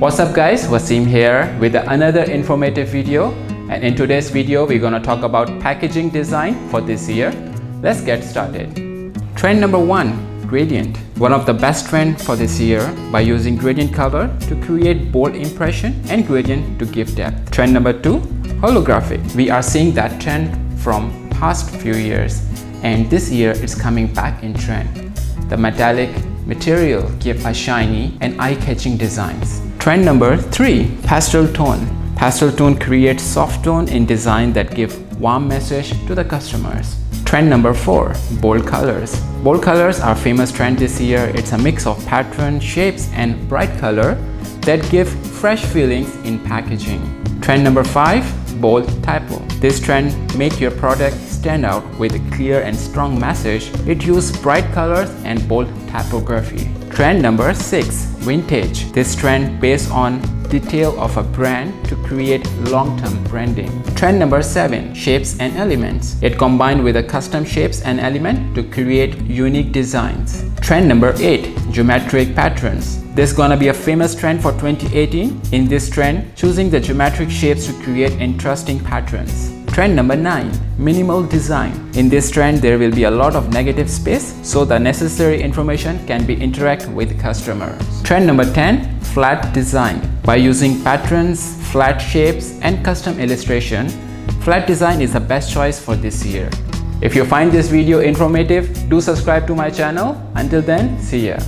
What's up guys, Wasim here with another informative video, and in today's video we're gonna talk about packaging design for this year. Let's get started. Trend number 1, gradient. One of the best trends for this year by using gradient color to create bold impression and gradient to give depth. Trend number 2, holographic. We are seeing that trend from past few years, and this year it's coming back in trend. The metallic material give a shiny and eye-catching designs. Trend number 3, pastel tone. Pastel tone creates soft tone in design that give warm message to the customers. Trend number 4, bold colors. Bold colors are famous trend this year. It's a mix of pattern, shapes and bright color that give fresh feelings in packaging. Trend number 5, bold typo. This trend make your product stand out with a clear and strong message. It uses bright colors and bold typography. Trend number 6, vintage. This trend based on detail of a brand to create long-term branding. Trend number 7, shapes and elements. It combined with a custom shapes and element to create unique designs. Trend number 8, geometric patterns. This is gonna be a famous trend for 2018. In this trend, choosing the geometric shapes to create interesting patterns. Trend number 9, minimal design. In this trend, there will be a lot of negative space, so the necessary information can be interact with customers. Trend number 10, flat design. By using patterns, flat shapes and custom illustration, flat design is the best choice for this year. If you find this video informative, do subscribe to my channel. Until then, see ya.